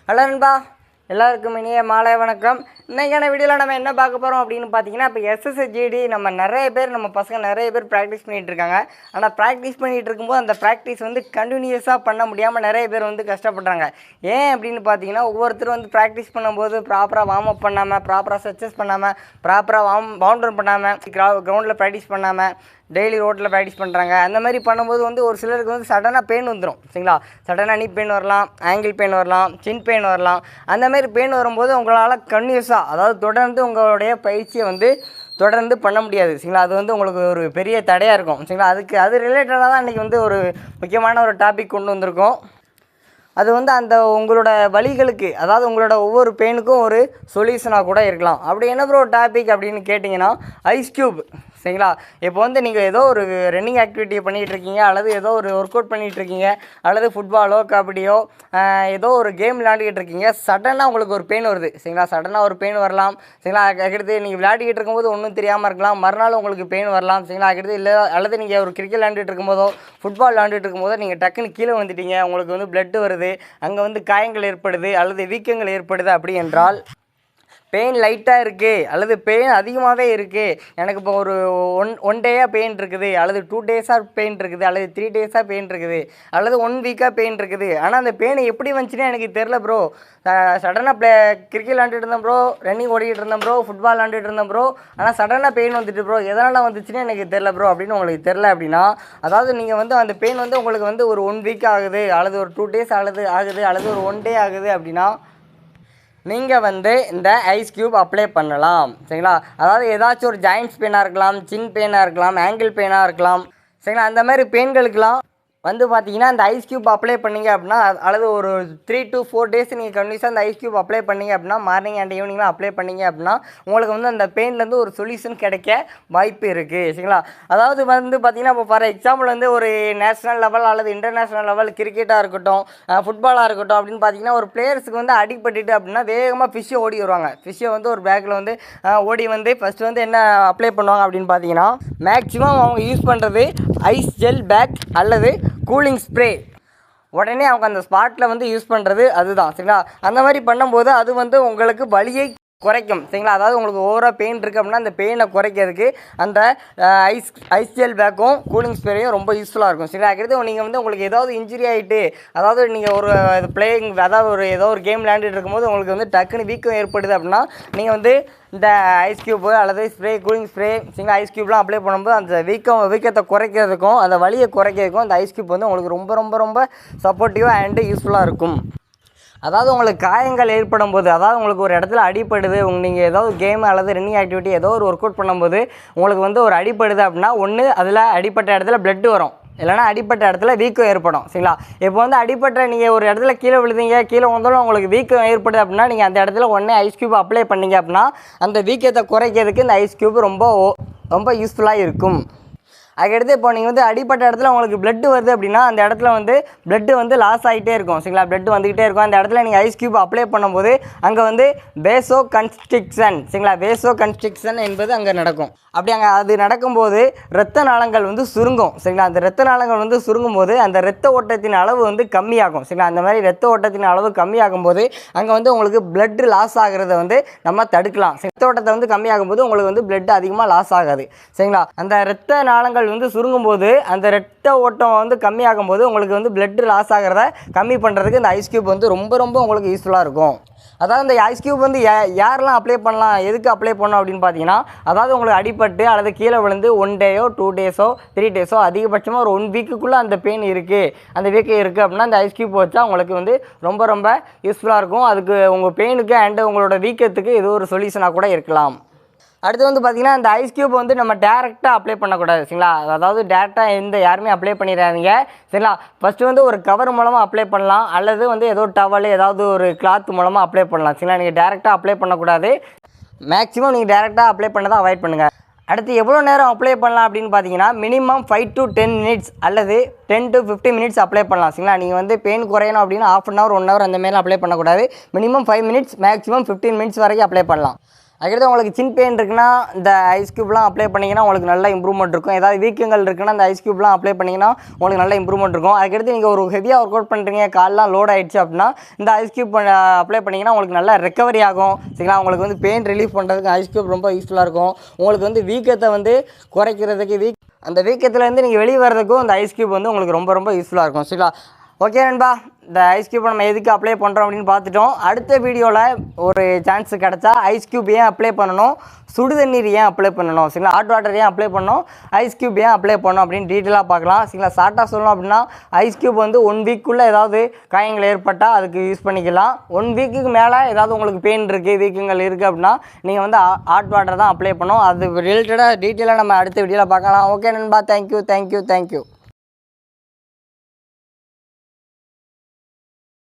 Hello நண்பா, எல்லாருக்கும் இனிய மாலை வணக்கம். இன்றைக்கான வீடியோவில் நம்ம என்ன பார்க்க போகிறோம் அப்படின்னு பார்த்தீங்கன்னா, இப்போ எஸ்எஸ்ஜிடி நம்ம நம்ம பசங்க நிறைய பேர் ப்ராக்டிஸ் பண்ணிகிட்டு இருக்காங்க. ஆனால் ப்ராக்டிஸ் பண்ணிகிட்டு இருக்கும்போது அந்த ப்ராக்டிஸ் வந்து கண்டினியூஸாக பண்ண முடியாமல் நிறைய பேர் வந்து கஷ்டப்படுறாங்க. ஏன் அப்படின்னு பார்த்தீங்கன்னா, ஒவ்வொருத்தரும் வந்து ப்ராக்டிஸ் பண்ணும்போது ப்ராப்பராக வார்ம் அப் பண்ணாமல், ப்ராப்பராக ஸ்ட்ரெச்சஸ் பண்ணாமல், ப்ராப்பராக பவுண்டர் பண்ணாமல், கிரவுண்டில் ப்ராக்டிஸ் பண்ணாமல், டெய்லி ரோட்டில் ப்ராக்டிஸ் பண்ணுறாங்க. அந்த மாதிரி பண்ணும்போது வந்து ஒரு சிலருக்கு வந்து சடனாக பெயின் வந்துடும். சரிங்களா, சடனாக நீ பெயின் வரலாம், ஆங்கிள் பெயின் வரலாம், சின் பெயின் வரலாம். அந்த மாதிரி பெயின் வரும்போது உங்களால் கன்டினியூஸாக, அதாவது தொடர்ந்து உங்களுடைய பயிற்சியை வந்து தொடர்ந்து பண்ண முடியாது. சரிங்களா, அது வந்து உங்களுக்கு ஒரு பெரிய தடையாக இருக்கும். சரிங்களா, அது ரிலேட்டடாக தான் இன்றைக்கி வந்து ஒரு முக்கியமான ஒரு டாபிக் கொண்டு வந்திருக்கோம். அது வந்து அந்த உங்களோட வலிகளுக்கு, அதாவது உங்களோட ஒவ்வொரு பெயினுக்கும் ஒரு சொல்யூஷனாக கூட இருக்கலாம். அப்படி என்ன ப்ரோ டாபிக் அப்படின்னு கேட்டிங்கன்னா, ஐஸ் க்யூப். சரிங்களா, இப்போ வந்து நீங்கள் ஏதோ ஒரு ரன்னிங் ஆக்டிவிட்டியை பண்ணிகிட்ருக்கீங்க, அல்லது ஏதோ ஒரு ஒர்க் அவுட் பண்ணிகிட்ருக்கீங்க, அல்லது ஃபுட்பாலோ கபடியோ ஏதோ ஒரு கேம் விளையாண்டுக்கிட்டு இருக்கீங்க. சடனாக உங்களுக்கு ஒரு பெயின் வருது. சரிங்களா, சடனாக ஒரு பெயின் வரலாம். சரிங்களா, அதுக்கடுத்து நீங்கள் விளையாடிக்கிட்டு இருக்கும்போது ஒன்றும் தெரியாமல் இருக்கலாம், மறுநாள் உங்களுக்கு பெயின் வரலாம். சரிங்களா, அதுக்கடுத்து இல்லை, அல்லது நீங்கள் ஒரு கிரிக்கெட் விளையாண்டுட்டு இருக்கும்போதோ ஃபுட்பால் விளையாண்டுட்டு இருக்கும்போதோ நீங்கள் டக்குன்னு கீழே வந்துட்டீங்க, உங்களுக்கு வந்து பிளட் வருது, அங்கே வந்து காயங்கள் ஏற்படுது அல்லது வீக்கங்கள் ஏற்படுது. அப்படி என்றால் பெயின் லைட்டாக இருக்குது அல்லது பெயின் அதிகமாகவே இருக்குது, எனக்கு இப்போ ஒரு ஒன் டேயாக பெயின் இருக்குது, அல்லது 2 டேஸாக பெயின் இருக்குது, அல்லது 3 டேஸாக பெயின் இருக்குது, அல்லது 1 வீக்காக பெயின் இருக்குது. ஆனால் அந்த பெயின் எப்படி வந்துச்சுன்னே எனக்கு தெரில ப்ரோ. சடனாக கிரிக்கெட் விளாண்டுட்டு இருந்தேன் ப்ரோ, ரன்னிங் ஓடிக்கிட்டு இருந்தேன் ப்ரோ, ஃபுட்பால் விளாண்டுட்டு இருந்தேன் ப்ரோ, ஆனால் சடனாக பெயின் வந்துட்டு ப்ரோ, எதனால் வந்துச்சுன்னே எனக்கு தெரில ப்ரோ அப்படின்னு உங்களுக்கு தெரில அப்படின்னா, அதாவது நீங்கள் வந்து அந்த பெயின் வந்து உங்களுக்கு வந்து ஒரு 1 வீக் ஆகுது, அல்லது ஒரு 2 டேஸ் ஆகுது, அல்லது ஒரு 1 டே ஆகுது அப்படின்னா நீங்கள் வந்து இந்த ஐஸ் க்யூப் அப்ளை பண்ணலாம். சரிங்களா, அதாவது ஏதாச்சும் ஒரு ஜாயின்ட்ஸ் பெயினாக இருக்கலாம், சின் பெயினாக இருக்கலாம், ஆங்கிள் பெயினாக இருக்கலாம். சரிங்களா, அந்த மாதிரி பெயின்களுக்கெலாம் வந்து பார்த்தீங்கன்னா இந்த ஐஸ் க்யூப் அப்ளை பண்ணிங்க அப்படின்னா, அல்லது ஒரு 3 to 4 டேஸ் நீங்கள் கண்டினியூஸாக அந்த ஐஸ் க்யூப் அப்ளை பண்ணிங்க அப்படின்னா, மார்னிங் அண்ட் ஈவினிங்லாம் அப்ளை பண்ணிங்க அப்படின்னா உங்களுக்கு வந்து அந்த பெயின்லேருந்து ஒரு சொல்யூஷன் கிடைக்க வாய்ப்பு இருக்குது. சரிங்களா, அதாவது வந்து பார்த்தீங்கன்னா, இப்போ ஃபார் எக்ஸாம்பிள் வந்து ஒரு நேஷ்னல் லெவல் அல்லது இன்டர்நேஷ்னல் லெவல் கிரிக்கெட்டாக இருக்கட்டும், ஃபுட்பாலாக இருக்கட்டும் அப்படின்னு பார்த்தீங்கன்னா, ஒரு பிளேயர்ஸுக்கு வந்து அடிப்பட்டுட்டு அப்படின்னா வேகமாக ஃபிஷ்ஷை ஓடி வருவாங்க. ஃபிஷ்ஷை வந்து ஒரு பேக்கில் வந்து ஓடி வந்து ஃபஸ்ட்டு வந்து என்ன அப்ளை பண்ணுவாங்க அப்படின்னு பார்த்தீங்கன்னா, மேக்ஸிமம் அவங்க யூஸ் பண்ணுறது ஐஸ் ஜெல் பேக் அல்லது கூலிங் ஸ்ப்ரே. உடனே அவங்க அந்த ஸ்பாட்டில் வந்து யூஸ் பண்ணுறது அதுதான். சரிங்களா, அந்த மாதிரி பண்ணும்போது அது வந்து உங்களுக்கு வலியை குறைக்கும். சரிங்களா, அதாவது உங்களுக்கு ஓவராக பெயின் இருக்குது அப்படின்னா அந்த பெயினை குறைக்கிறதுக்கு அந்த ஐஸ் ஜெல் பேக்கும் கூலிங் ஸ்ப்ரேயும் ரொம்ப யூஸ்ஃபுல்லாக இருக்கும். சரிங்களா, அதுக்கடுத்து நீங்கள் வந்து உங்களுக்கு ஏதாவது இன்ஜுரி ஆகிட்டு, அதாவது நீங்கள் ஒரு பிளேயிங், அதாவது ஏதோ ஒரு கேம் விளையாண்டுட்டு இருக்கும்போது உங்களுக்கு வந்து டக்குன்னு வீக்கம் ஏற்படுது அப்படின்னா நீங்கள் வந்து இந்த ஐஸ் க்யூப்பு அல்லது ஸ்ப்ரே, கூலிங் ஸ்ப்ரே, சரிங்களா, ஐஸ் க்யூப்லாம் அப்ளை பண்ணும்போது அந்த வீக்கத்தை குறைக்கிறதுக்கும் அந்த வலியை குறைக்கிறதுக்கும் அந்த ஐஸ் க்யூப் வந்து உங்களுக்கு ரொம்ப ரொம்ப ரொம்ப சப்போர்ட்டிவாக அண்டு யூஸ்ஃபுல்லாக இருக்கும். அதாவது உங்களுக்கு காயங்கள் ஏற்படும் போது, அதாவது உங்களுக்கு ஒரு இடத்துல அடிப்படுது, நீங்கள் ஏதாவது கேம் அல்லது ரன்னிங் ஆக்டிவிட்டி ஏதோ ஒரு ஒர்க் அவுட் பண்ணும்போது உங்களுக்கு வந்து ஒரு அடிப்படுது அப்படின்னா, ஒன்று அதில் அடிப்பட்ட இடத்துல பிளட் வரும், இல்லைனா அடிப்பட்ட இடத்துல வீக்கம் ஏற்படும். சரிங்களா, இப்போ வந்து அடிப்பட்ட நீங்கள் ஒரு இடத்துல கீழே விழுந்தீங்க, கீழே வந்தாலும் உங்களுக்கு வீக்கம் ஏற்படுது அப்படின்னா நீங்கள் அந்த இடத்துல உடனே ஐஸ் க்யூப் அப்ளை பண்ணிங்க அப்படின்னா அந்த வீக்கத்தை குறைக்கிறதுக்கு இந்த ஐஸ் க்யூப் ரொம்ப யூஸ்ஃபுல்லாக இருக்கும். அதுக்கடுத்து இப்போ நீங்கள் வந்து அடிப்பட்ட இடத்துல உங்களுக்கு பிளட் வருது அப்படின்னா அந்த இடத்துல வந்து பிளட்டு வந்து லாஸ் ஆகிட்டே இருக்கும். சரிங்களா, பிளட் வந்துக்கிட்டே இருக்கும். அந்த இடத்துல நீங்கள் ஐஸ் க்யூப் அப்ளை பண்ணும்போது அங்கே வந்து வேசோ கன்ஸ்ட்ரிக்ஷன், சரிங்களா, வேசோ கன்ஸ்ட்ரிக்ஷன் என்பது அங்கே நடக்கும். அப்படி அங்கே அது நடக்கும்போது இரத்த நாளங்கள் வந்து சுருங்கும். சரிங்களா, அந்த இரத்த நாளங்கள் வந்து சுருங்கும் போது அந்த இரத்த ஓட்டத்தின் அளவு வந்து கம்மியாகும். சரிங்களா, அந்த மாதிரி இரத்த ஓட்டத்தின் அளவு கம்மியாகும் போது அங்கே வந்து உங்களுக்கு பிளட் லாஸ் ஆகிறத வந்து நம்ம தடுக்கலாம். இரத்த ஓட்டத்தை வந்து கம்மியாகும் போது உங்களுக்கு வந்து பிளட் அதிகமாக லாஸ் ஆகாது. சரிங்களா, அந்த இரத்த நாளங்கள் வந்து சுருங்கும் போது அந்த இரத்த ஓட்டம் வந்து கம்மியாகும் போது உங்களுக்கு வந்து பிளட் லாஸ் ஆகிறத கம்மி பண்ணுறதுக்கு இந்த ஐஸ் க்யூப் வந்து ரொம்ப ரொம்ப உங்களுக்கு யூஸ்ஃபுல்லாக இருக்கும். அதாவது இந்த ஐஸ் க்யூப் வந்து யாரெல்லாம் அப்ளை பண்ணலாம், எதுக்கு அப்ளை பண்ணணும் அப்படின்னு பார்த்தீங்கன்னா, அதாவது உங்களுக்கு அடிப்பட்டு அல்லது கீழே விழுந்து 1 டேயோ 2 டேஸோ 3 டேஸோ அதிகபட்சமாக ஒரு 1 வீக்குக்குள்ளே அந்த பெயின் இருக்குது, அந்த வீக்கம் இருக்குது அப்படின்னா அந்த ஐஸ் க்யூப் வச்சா உங்களுக்கு வந்து ரொம்ப ரொம்ப யூஸ்ஃபுல்லாக இருக்கும். அதுக்கு உங்கள் பெயினுக்கு அண்டு உங்களோட வீக்கத்துக்கு இது ஒரு சொல்யூஷனாக கூட இருக்கலாம். அடுத்து வந்து பார்த்திங்கன்னா, இந்த ஐஸ் க்யூப் வந்து நம்ம டேரெக்டாக அப்ளை பண்ணக்கூடாது. சரிங்களா, அதாவது டேரெக்டாக யாருமே அப்ளை பண்ணிடாதீங்க. சரிங்களா, ஃபஸ்ட்டு வந்து ஒரு கவர் மூலமாக அப்ளை பண்ணலாம், அல்லது வந்து ஏதோ டவல் ஏதாவது ஒரு கிளாத் மூலமாக அப்ளை பண்ணலாம். சரிங்களா, நீங்கள் டேரெக்டாக அப்ளை பண்ணக்கூடாது. மேக்ஸிமம் நீங்கள் டேரெக்டாக அப்ளை பண்ணதை அவாய்ட் பண்ணுங்கள். அடுத்து எவ்வளோ நேரம் அப்ளை பண்ணலாம் அப்படின்னு பார்த்தீங்கன்னா, மினிமம் 5 to 10 மினிட்ஸ் அல்லது 10 to 15 மினிட்ஸ் அப்ளை பண்ணலாம். சரிங்களா, நீங்கள் வந்து பெயின் குறையணும் அப்படின்னா ½ hour 1 hour அந்த மாதிரிலாம் அப்ளை பண்ணக்கூடாது. மினிமம் 5 மினிட்ஸ், மேக்ஸிமம் 15 மினிட்ஸ் வரைக்கும் அப்ளை பண்ணலாம். அதுக்கடுத்து உங்களுக்கு சின் பெயின் இருக்குன்னா இந்த ஐஸ் க்யூப்லாம் அப்ளை பண்ணிங்கன்னா உங்களுக்கு நல்ல இம்ப்ரூவ்மெண்ட் இருக்கும். ஏதாவது வீக்கங்கள் இருக்குன்னா இந்த ஐஸ் க்யூப்லாம் அப்ளை பண்ணிங்கன்னா உங்களுக்கு நல்ல இம்ப்ரூவ்மெண்ட் இருக்கும். அதுக்கடுத்து நீங்கள் ஒரு ஹெவியாக ஒர்க் அவுட் பண்ணுறீங்க, கால்லாம் லோட் ஆகிடுச்சு அப்படின்னா இந்த ஐஸ் க்யூப் அப்ளை பண்ணிங்கன்னா உங்களுக்கு நல்லா ரெக்கவரி ஆகும். சரிங்களா? உங்களுக்கு வந்து பெயின் ரிலீஃப் பண்ணுறதுக்கு ஐஸ் க்யூப் ரொம்ப யூஸ்ஃபுல்லாக இருக்கும். உங்களுக்கு வந்து வீக்கத்தை வந்து குறைக்கிறதுக்கு அந்த வீக்கத்துலேருந்து நீங்கள் வெளியே வர்றதுக்கும் இந்த ஐஸ் க்யூப் வந்து உங்களுக்கு ரொம்ப ரொம்ப யூஸ்ஃபுல்லாக இருக்கும். சரிங்களா? ஓகே நண்பா, இந்த ஐஸ் க்யூப் நம்ம எதுக்கு அப்ளை பண்ணுறோம் அப்படின்னு பார்த்துட்டோம். அடுத்த வீடியோவில் ஒரு சான்ஸ் கிடச்சா ஐஸ் க்யூப் ஏன் அப்ளை பண்ணணும், சுடு தண்ணீர் ஏன் அப்ளை பண்ணணும், சரிங்களா, ஹாட் வாட்டர் ஏன் அப்ளை பண்ணணும், ஐஸ் க்யூப் ஏன் அப்ளை பண்ணணும் அப்படின்னு டீட்டெயிலாக பார்க்கலாம். சரிங்களா? ஷார்ட்டாக சொல்லணும் அப்படின்னா ஐஸ் க்யூப் வந்து 1 வீக்குள்ளே ஏதாவது காயங்கள் ஏற்பட்டால் அதுக்கு யூஸ் பண்ணிக்கலாம். 1 வீக்குக்கு மேலே ஏதாவது உங்களுக்கு பெயின் இருக்குது, வீக்கங்கள் இருக்குது அப்படின்னா நீங்கள் வந்து ஹாட் வாட்டர் தான் அப்ளை பண்ணணும். அது ரிலேட்டடாக டீட்டெயிலாக நம்ம அடுத்த வீடியோவில் பார்க்கலாம். ஓகே நண்பா, தேங்க்யூ.